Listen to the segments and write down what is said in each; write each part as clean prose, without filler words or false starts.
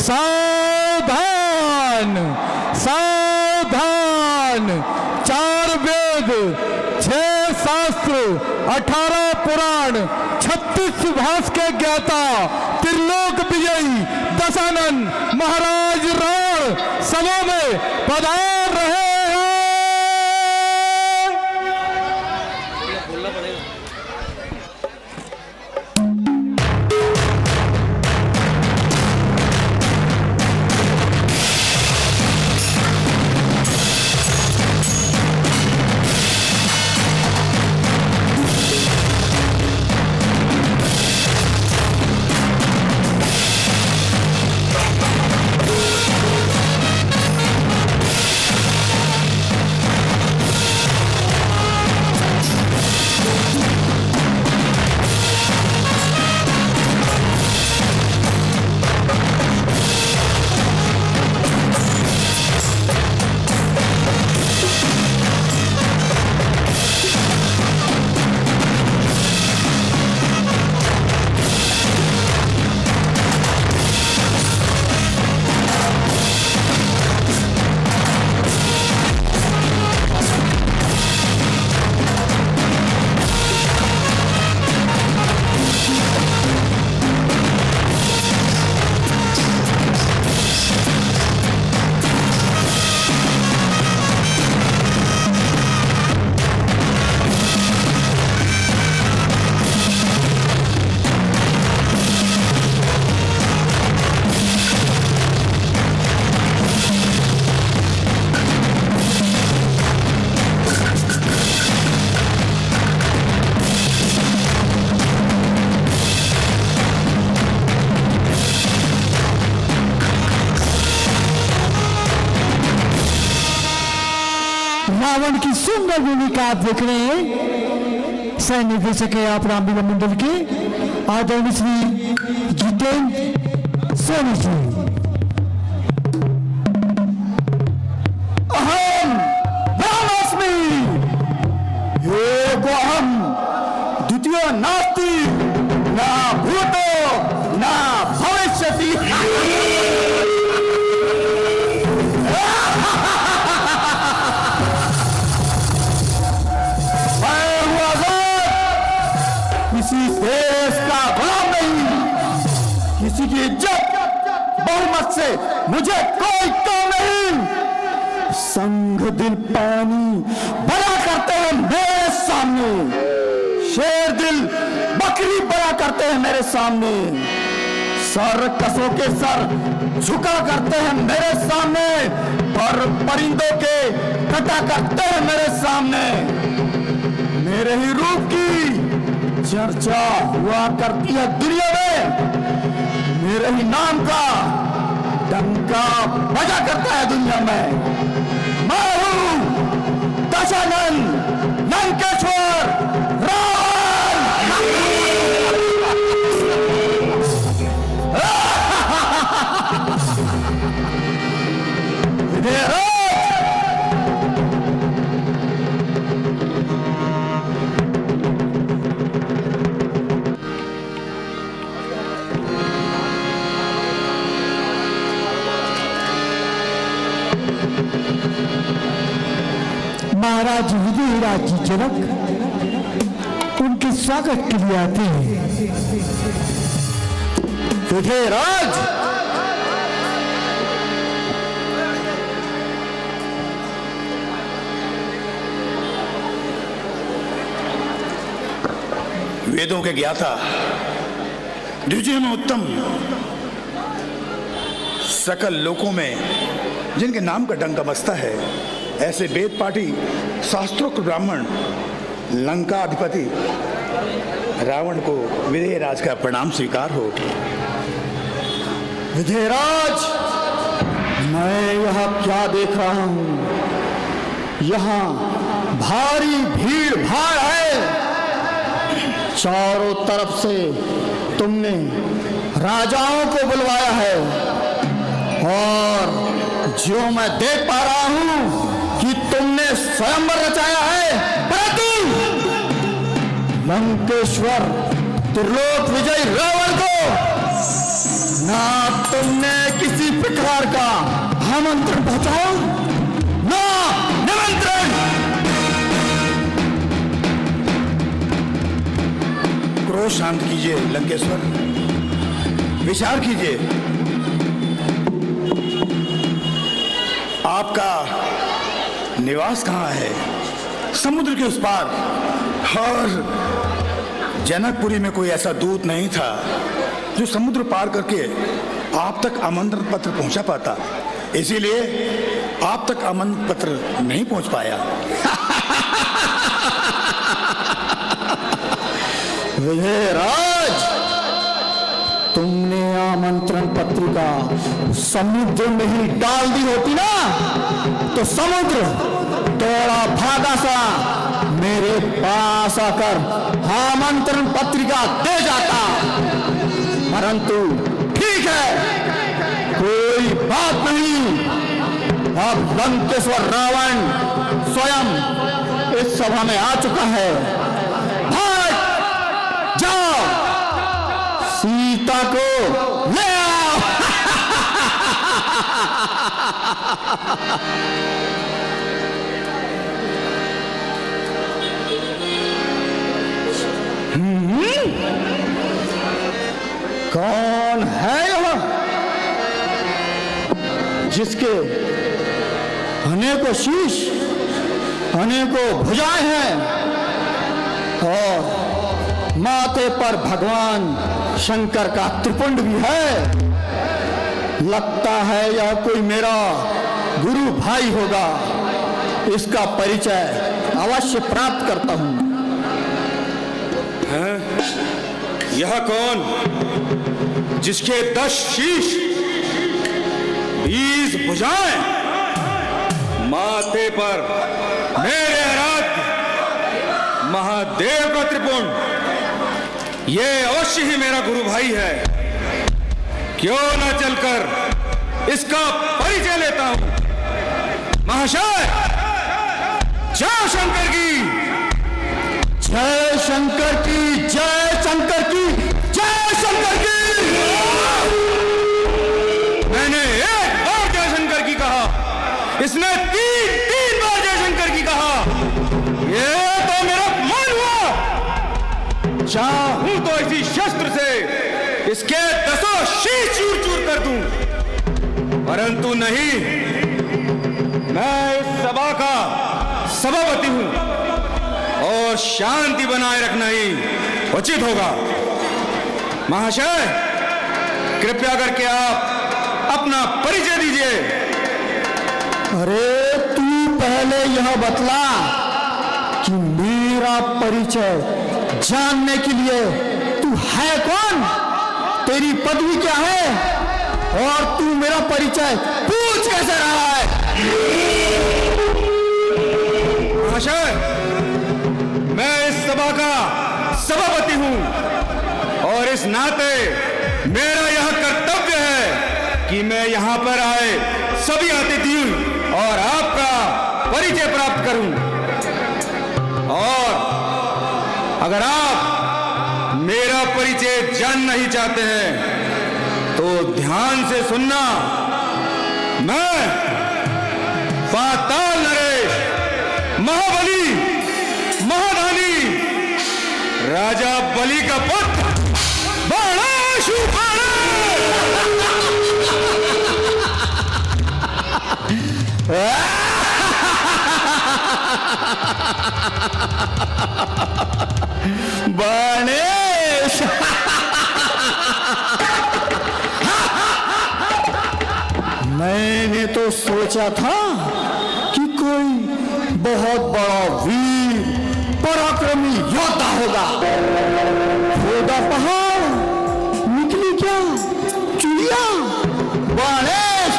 सावधान सावधान। 4 वेद, 6 शास्त्र, 18 पुराण, 36 सुभाष के ज्ञाता, त्रिलोक विजयी दशानन महाराज रावण सभा में पधार रहे हैं। रावण की सुंदर भूमिका आप देख रहे हैं। सह निर्देशक है आप रामलीला मंडल के आदरणीय श्री जितेंद्र सोनी जी। अहम रामास्मि एको अहम द्वितीय नास्ति न भूतो न भविष्यति। किसी देश का गुलाम नहीं, किसी की इज्जत बहुमत से मुझे कोई काम नहीं। संग दिल पानी बड़ा करते हैं मेरे सामने, शेर दिल बकरी बड़ा करते हैं मेरे सामने, सर कसों के सर झुका करते हैं मेरे सामने, और परिंदों के कटा करते हैं मेरे सामने। मेरे ही रूप की चर्चा हुआ करती है दुनिया में, मेरे ही नाम का डंका बजा करता है दुनिया में। मैं हूं दशानन लंकेश्वर रावण। महाराज विजयराज जी जनक उनके स्वागत के लिए आते हैं। विजयराज, वेदों के ज्ञाता, द्विजय में उत्तम, सकल लोकों में जिनके नाम का डंका बजता है, ऐसे वेद पाठी शास्त्रोक्त ब्राह्मण लंका अधिपति रावण को विजयराज का प्रणाम स्वीकार हो। विजयराज, मैं यहाँ क्या देख रहा हूँ? यहाँ भारी भीड़ भाड़ है, चारों तरफ से तुमने राजाओं को बुलवाया है, और जो मैं देख पा रहा हूँ कि तुमने स्वयंवर रचाया है, परंतु लंकेश्वर त्रिलोक विजयी रावण को ना तुमने किसी प्रकार का आमंत्रण पहुंचाया, ना निमंत्रण। क्रोध शांत कीजिए लंकेश्वर, विचार कीजिए। आपका निवास कहाँ है? समुद्र के उस पार। और जनकपुरी में कोई ऐसा दूत नहीं था जो समुद्र पार करके आप तक आमंत्रण पत्र पहुंचा पाता, इसीलिए आप तक आमंत्रण पत्र नहीं पहुंच पाया। विजयराज, तुमने आमंत्रण पत्रिका समुद्र में ही डाल दी होती ना, तो समुद्र दौड़ा भागा सा मेरे पास आकर आमंत्रण पत्रिका दे जाता। परंतु ठीक है, कोई बात नहीं। अब लंकेश्वर रावण स्वयं इस सभा में आ चुका है। भाग जाओ, सीता को ले आओ। कौन है यह जिसके अनेकों शीश, अनेकों भुजाएं हैं और माथे पर भगवान शंकर का त्रिपुंड भी है? लगता है यह कोई मेरा गुरु भाई होगा। इसका परिचय अवश्य प्राप्त करता हूं। यह कौन जिसके 10 शीश, 20 भुजाएं, माथे पर मेरे आराध्य महादेव का त्रिपुंड, ये अवश्य ही मेरा गुरु भाई है। क्यों न चलकर इसका परिचय लेता हूं। महाशय, जय शंकर की, जय शंकर की, जय शंकर की, जय शंकर की। मैंने एक बार जय शंकर की कहा, इसने 3 बार जय शंकर की कहा। ये तो मेरा अपमान हुआ। चाहूं तो इसी शस्त्र से इसके 10 शीश चूर चूर कर दूं, परंतु नहीं। मैं इस सभा का सभापति हूं और शांति बनाए रखना ही उचित होगा। महाशय, कृपया करके आप अपना परिचय दीजिए। अरे तू पहले यह बतला कि मेरा परिचय जानने के लिए तू है कौन, तेरी पदवी क्या है और तू मेरा परिचय पूछ कैसे रहा है? महाशय, मैं इस सभा का सभापति हूं और इस नाते मेरा यह कर्तव्य है कि मैं यहां पर आए सभी अतिथि और आपका परिचय प्राप्त करूं। और अगर आप मेरा परिचय जानना ही चाहते हैं तो ध्यान से सुनना। मैं पाताल नरेश, महाबली, महादानी, राजा बलि का पुत्र बाणासुर। गणेश, मैंने तो सोचा था कि कोई बहुत बड़ा वीर पराक्रमी योद्धा होगा। होगा पहाड़, निकली क्या चुड़िया। गणेश,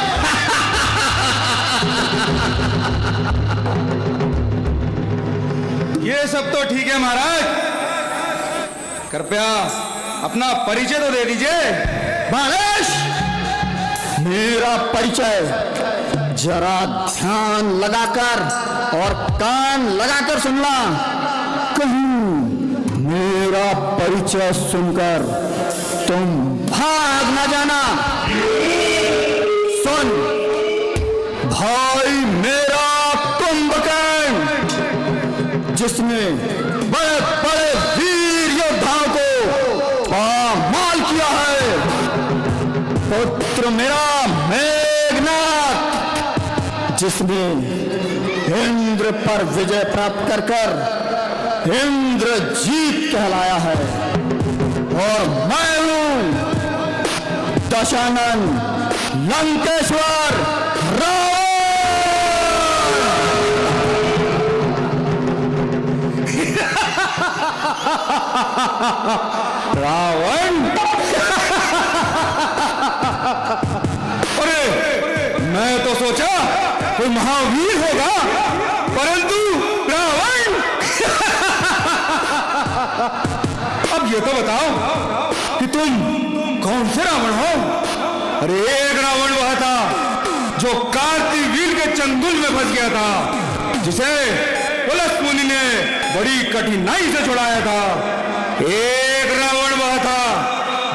ये सब तो ठीक है महाराज, कृपया अपना परिचय तो दे दीजिए। गणेश, मेरा परिचय जरा ध्यान लगाकर और कान लगाकर सुनना। कहीं मेरा परिचय सुनकर तुम भाग न जाना। सुन भाई, मेरा कुंभकर्ण जिसने बड़े बड़े वीर योद्धाओं को पामाल किया है, पुत्र मेरा मेघनाथ जिसने इंद्र पर विजय प्राप्त कर कर इंद्रजीत कहलाया है, और मैं हूं दशानन लंकेश्वर रावण। अरे मैं तो सोचा कोई महावीर होगा, परंतु रावण। अब ये तो बताओ कि तुम कौन से रावण हो? अरे एक रावण वह था जो कार्तिवीर के चंगुल में फंस गया था, जिसे पुलस मुनि ने बड़ी कठिनाई से छुड़ाया था। एक रावण वह था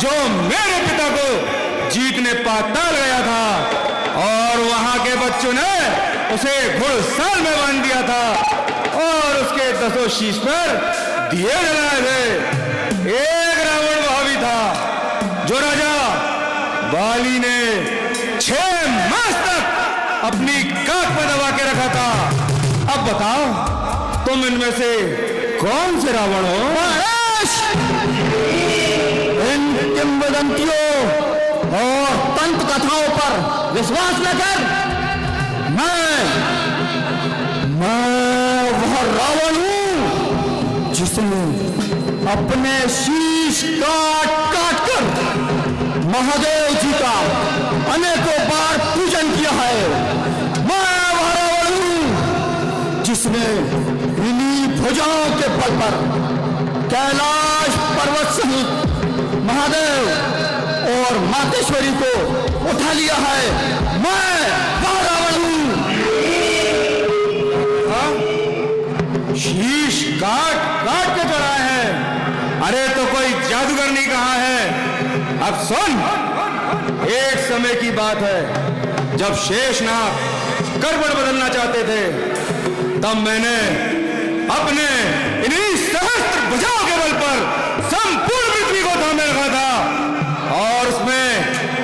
जो मेरे पिता को जीतने पाताल गया था, और वहां के बच्चों ने उसे घुड़साल में बांध दिया था और उसके 10 शीश पर दिए जलाए थे। एक रावण वह भी था जो राजा बाली ने 6 मास तक अपनी काख में दबा के रखा था। अब बताओ तुम इनमें से कौन से रावण हो? इन किंवदंतियों और तंत्र कथाओं पर विश्वास न कर। मैं वह रावण हूं जिसने अपने शीश काट काट कर महादेव जी का अनेकों बार पूजन किया है। मैं वह रावण हूं जिसने इन्हीं भुजाओं के बल पर कैलाश पर्वत सहित महादेव और मातेश्वरी को उठा लिया है। मैं वह रावण हूं। शीश काट काट के चढ़ाए हैं। अरे तो कोई जादूगर नहीं कहा है। अब सुन, एक समय की बात है जब शेषनाग करवट बदलना चाहते थे, तब मैंने अपने इन्हीं सहस्त्र भुजाओं के बल पर संपूर्ण पृथ्वी को थामे रखा था, और उसमें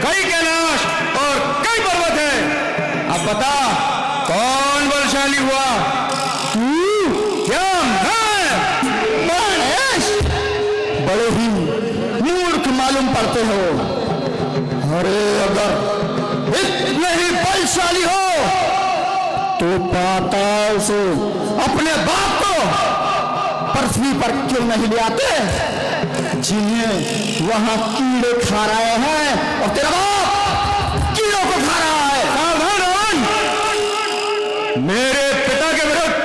कई कैलाश और कई पर्वत है। अब बता कौन बलशाली हुआ? क्या मैं? बड़े ही मूर्ख मालूम पड़ते हो। अरे अगर इतने ही बलशाली हो तो पाताल से अपने बाप को पृथ्वी पर क्यों नहीं ले आते, जिन्हें वहां कीड़े खा रहे हैं, और तेरा बाप कीड़ों को खा रहा है। सावधान रावण, मेरे पिता के विरुद्ध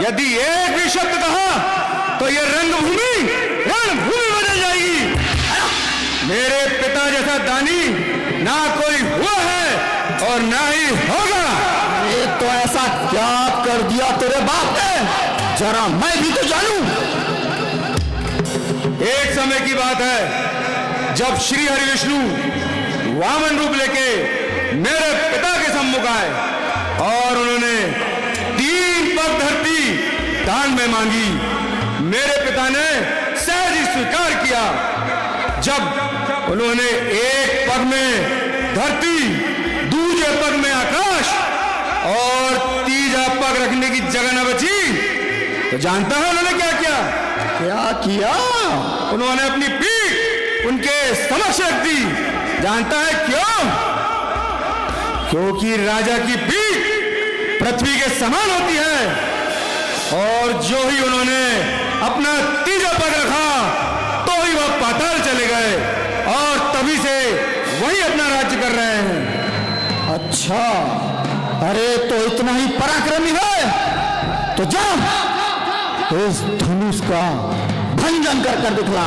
यदि एक भी शब्द कहा तो यह रणभूमि बदल जाएगी। मेरे पिता जैसा दानी ना कोई हुआ है और ना ही होगा। ये तो ऐसा क्या कर दिया तेरे बाप ने, जरा मैं भी तो जानूं। एक समय की बात है जब श्री हरि विष्णु वामन रूप लेके मेरे पिता के सम्मुख आए और उन्होंने 3 पग धरती दान में मांगी। मेरे पिता ने सहज ही स्वीकार किया। जब उन्होंने एक पग में धरती, दूसरे पग में आकाश और तीसरा पग रखने की जगह न बची, तो जानता है उन्होंने क्या किया? क्या किया? उन्होंने अपनी पीठ उनके समक्ष रख दी। जानता है क्यों? क्योंकि राजा की पीठ पृथ्वी के समान होती है, और जो ही उन्होंने अपना तीसरा पग रखा तो ही वह पाताल चले गए, और तभी से वही अपना राज्य कर रहे हैं। अच्छा, अरे तो इतना ही पराक्रमी है तो जा इस धनुष का भंजन कर कर दिखला।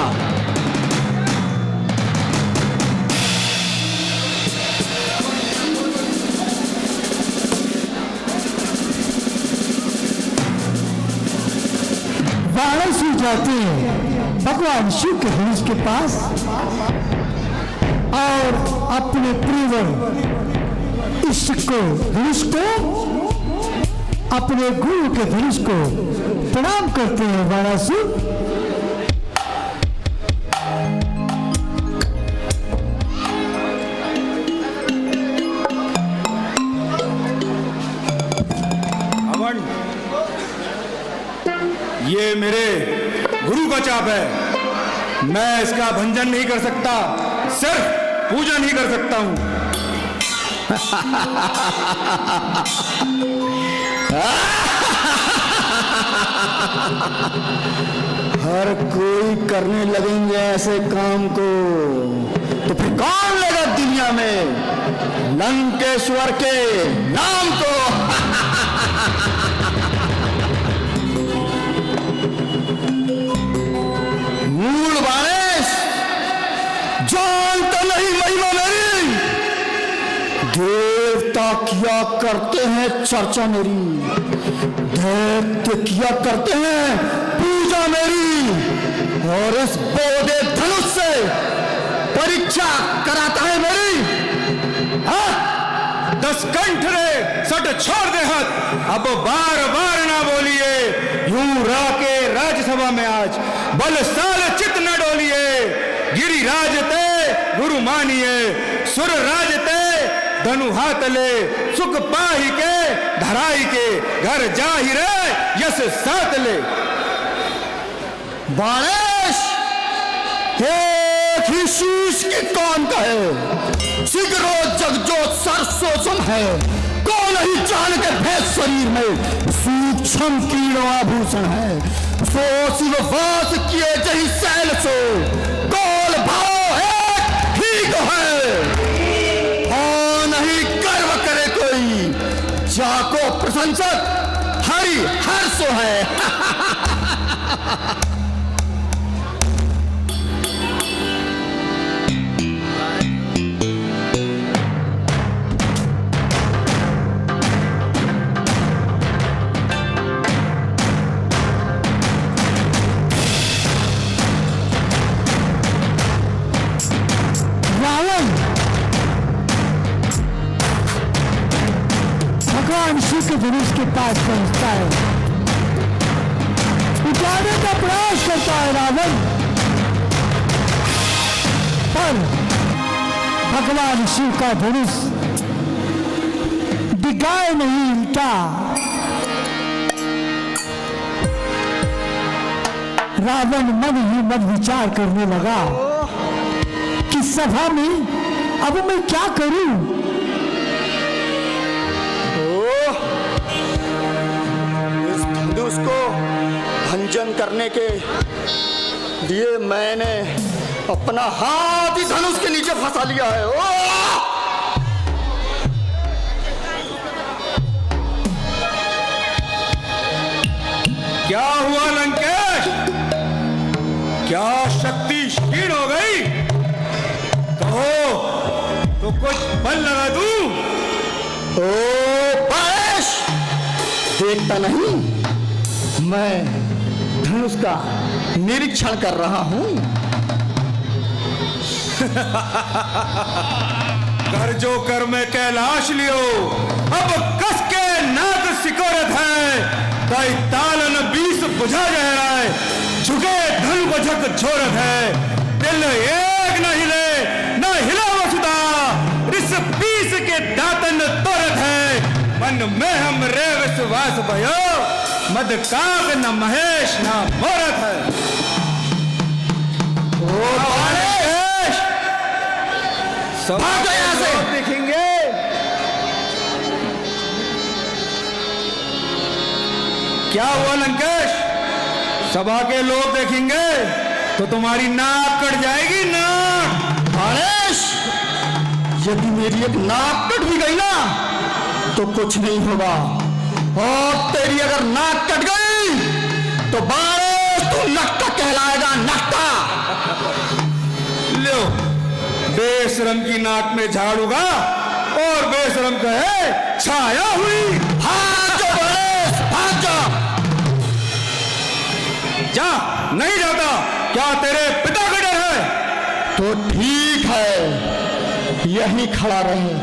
वाराणसी जाते हैं भगवान शिव के धनुष के पास। और अपने प्रियवर इष्ट को धनुष को अपने गुरु के धनुष को प्रणाम करते हैं बाणासुर। ये मेरे गुरु का चाप है, मैं इसका भंजन नहीं कर सकता, सिर्फ पूजन ही कर सकता हूं। हर कोई करने लगेंगे ऐसे काम को तो फिर कौन लेगा दुनिया में लंकेश्वर के नाम को। मूल बाणेश जानता नहीं महिमा मेरी, देवता किया करते हैं चर्चा मेरी, दैत्य किया करते हैं पूजा मेरी, और इस बोधे धनुष से परीक्षा कराता है मेरी। हाँ 10 कंठ रे सट छोड़ दे हाथ, अब बार बार ना बोलिए, यूं राके राज्यसभा में आज बलशाल चित न डोलिए। गिरिराज ते गुरु मानिए, सुर राज ते धनु हाथ ले, सुख पाही के धराई के, घर जाहि रे यश साथ ले। बाणेश एक ही शीश की कौन कहे, सिगरो जगजोत सरसोसम है, कौन ही जान के भेद शरीर में सूक्ष्म कीड़ों आभूषण है, सो शिव वास किए जही शैल सो, कौल भाव एक ही को है, और नहीं गर्व करे कोई, जाको प्रशंसक हरि हर्षो है। भगवान शिव के धनुष के पास पहुंचता है, उठाने का प्रयास करता है रावण, पर भगवान शिव का धनुष दिखाए नहीं उल्टा। रावण मन ही मन विचार करने लगा कि सभा में अब मैं क्या करूं। उसको भंजन करने के लिए मैंने अपना हाथ ही धनुष के नीचे फंसा लिया है। क्या हुआ लंकेश, क्या शक्ति क्षीण हो गई, कहो तो कुछ बल लगा दूं। ओ बाणेश, देखता नहीं मैं धनुष का निरीक्षण कर रहा हूं। कर जो कर में कैलाश लियो, अब कस के नाक सिकोरत है, ताई तालन 20 बुझा जहराए, झुके धन बझक छोरत है, दिल एक न हिले न हिला वसुदा, रिस पीस के दातन तोरत है, मन में हम रे विश्वास भयो, मद काग न महेश न मोरत है। ओ बाणेश, सब यहाँ से देखेंगे। क्या हुआ लंकेश, सभा के लोग देखेंगे तो तुम्हारी नाक कट जाएगी। नाक बाणेश, यदि मेरी एक नाक कट भी गई ना तो कुछ नहीं होगा, और तेरी अगर नाक कट गई तो बाणेश तू नक्का कहलाएगा, नक्का। लो, बेशरम की नाक में झाड़ूगा और बेशरम कहे छाया हुई। भाग जा बाणेश, भाग जा। जा, नहीं जाता, क्या तेरे पिता का डर है? तो ठीक है, यहीं खड़ा रहे,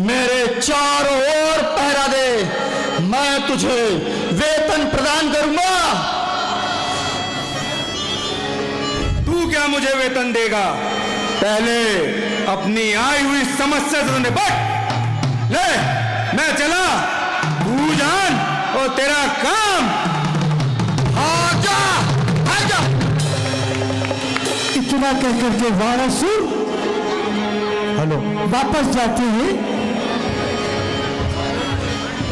मेरे चारों ओर पहरा दे, मैं तुझे वेतन प्रदान करूंगा। तू क्या मुझे वेतन देगा? पहले अपनी आई हुई समस्या से निपट ले। मैं चला, तू जान और तेरा काम। आजा, आजा। इतना कहकर के वारासुर हेलो वापस जाते हैं।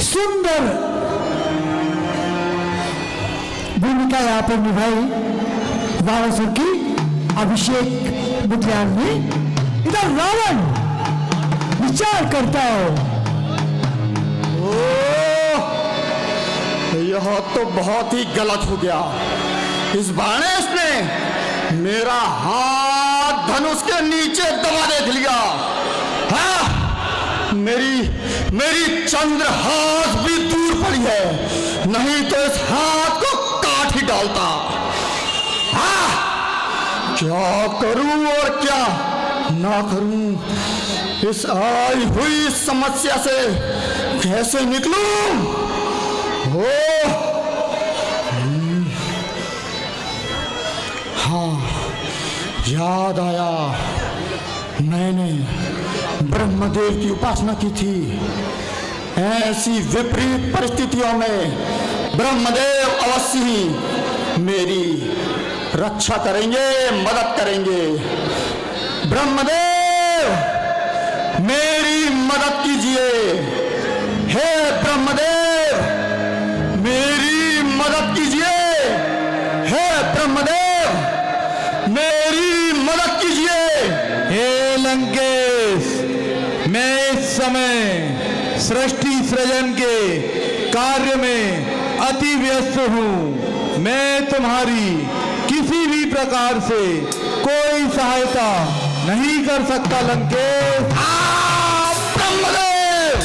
सुंदर भूमिका यहाँ पर निभाई वारासुर की अभिषेक बुद्धियान ने। इधर रावण विचार करता है, यह तो बहुत ही गलत हो गया। इस बाणेश ने मेरा हाथ धनुष के नीचे दबा देख लिया। हाँ, मेरी चंद्रहास भी दूर पड़ी है, नहीं तो इस हाथ को काट ही डालता। हाँ, क्या करूं और क्या ना करूं, इस आई हुई समस्या से कैसे निकलूं? हाँ, याद आया, मैंने ब्रह्मदेव की उपासना की थी। ऐसी विपरीत परिस्थितियों में ब्रह्मदेव अवश्य ही मेरी रक्षा करेंगे, मदद करेंगे। ब्रह्मदेव मेरी मदद कीजिए, हे ब्रह्मदेव मेरी मदद कीजिए, हे ब्रह्मदेव मेरी मदद कीजिए। हे लंकेश, मैं इस समय सृष्टि सृजन के कार्य में अति व्यस्त हूँ। मैं तुम्हारी किसी भी प्रकार से कोई सहायता नहीं कर सकता लंकेश। ब्रह्मदेव,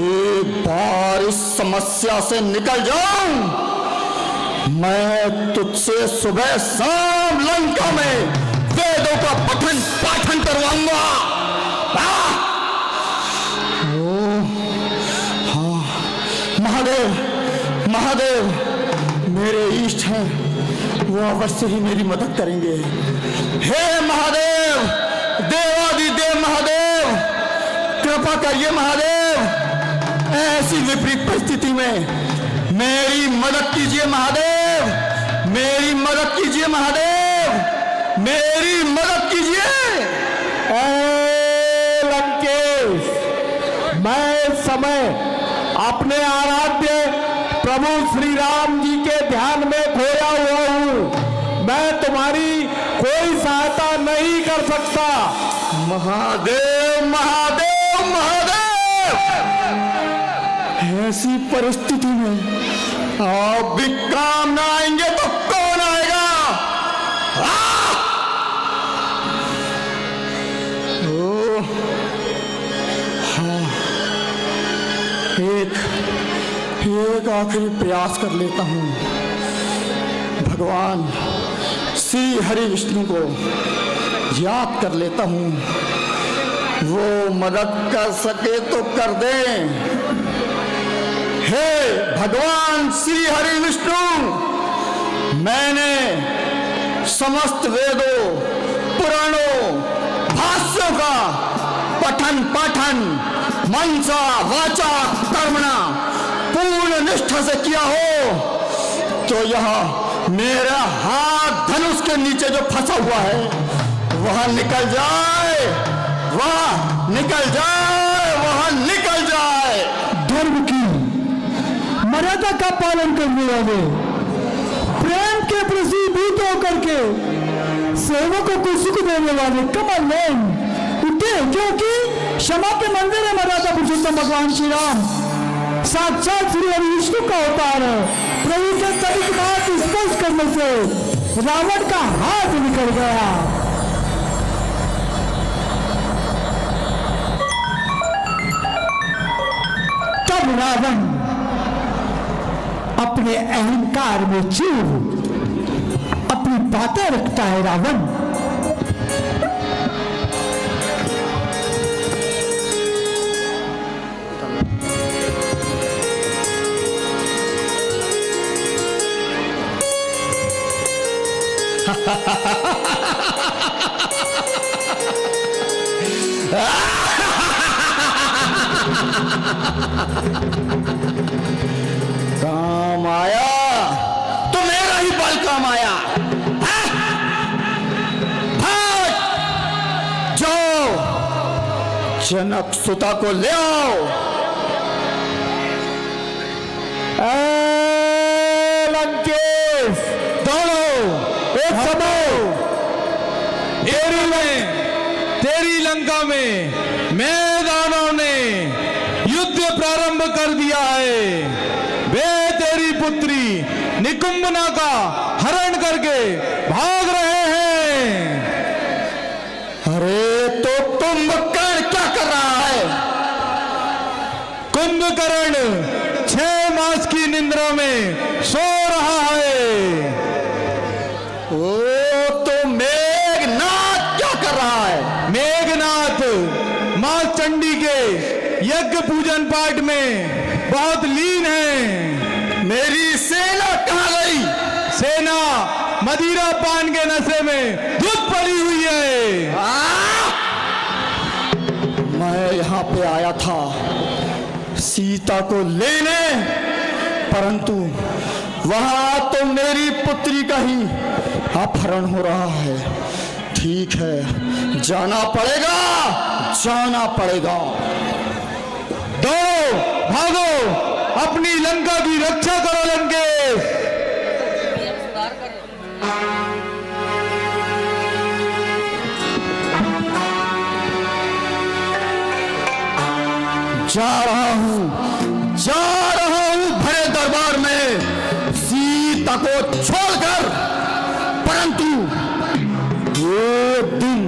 एक बार इस समस्या से निकल जाऊं, मैं तुझसे सुबह शाम लंका में वेदों का पठन पाठन करवाऊंगा। हाँ, महादेव, महादेव मेरे इष्ट हैं, वो अवश्य ही मेरी मदद करेंगे। हे महादेव, देवादिदेव महादेव, कृपा करिए महादेव, ऐसी विपरीत परिस्थिति में मेरी मदद कीजिए महादेव, मेरी मदद कीजिए महादेव, मेरी मदद कीजिए। लंकेश, मैं इस समय अपने आराध्य प्रभु श्री राम जी के ध्यान में खोया हुआ हूँ। मैं तुम्हारी कोई सहायता नहीं कर सकता। महादेव, महादेव, महादेव, ऐसी परिस्थिति में आप भी काम ना आएंगे तो कौन आएगा? हाँ, एक आखिरी प्रयास कर लेता हूँ। भगवान श्री हरि विष्णु को याद कर लेता हूँ, वो मदद कर सके तो कर दें। हे भगवान श्री हरि विष्णु, मैंने समस्त वेदों, पुराणों, भाष्यों का पठन पाठन मनसा वाचा कर्मणा पूर्ण निष्ठा से किया हो, तो यह मेरा हाथ धनुष के नीचे जो फंसा हुआ है वह निकल जाए, वह निकल जाए, वह निकल जाए। धर्म की मर्यादा का पालन करने वाले, प्रेम के प्रति भूत होकर के सेवकों को सुख देने वाले कमल नयन उठे, क्योंकि क्षमा के मंदिर में मर्यादा पुरुषोत्तम भगवान श्री राम साक्षात श्री हरि विष्णु का अवतार है। प्रभु के तनिक मात्र स्पर्श करने से रावण का हाथ निकल गया। तब रावण अपने अहंकार में चूर अपनी बातें रखता है। रावण काम आया तो मेरा ही बल काम आया। भाग जाओ, जनक सुता को ले आओ। लंकेश दौड़ो, एक समय तेरी लंका में मैदानों ने युद्ध प्रारंभ कर दिया है। वे तेरी पुत्री निकुंभना का हरण करके भाग रहे हैं। अरे तो कुंभकर्ण क्या कर रहा है? कुंभकर्ण 6 मास की निद्रा में सो रहा है। ओ तो मेघनाथ क्या कर रहा है? मेघनाथ मां चंडी के यज्ञ पूजन पाठ में बहुत लीन है। मेरी सेना कहां गई? सेना मदिरा पान के नशे में धुत पड़ी हुई है। मैं यहां पे आया था सीता को लेने, परंतु वहां तो मेरी पुत्री का ही अपहरण हो रहा है। ठीक है, जाना पड़ेगा, जाना पड़ेगा। दौड़ो, भागो, अपनी लंका की रक्षा करो लंकेश। जा रहा हूं भरे दरबार में सीता को छोड़कर, परंतु एक दिन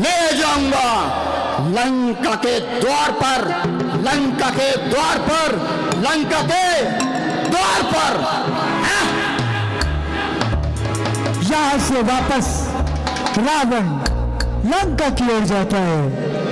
ले जाऊंगा लंका के द्वार पर, लंका के द्वार पर, लंका के द्वार पर। यहां से वापस रावण लंका की ओर जाता है।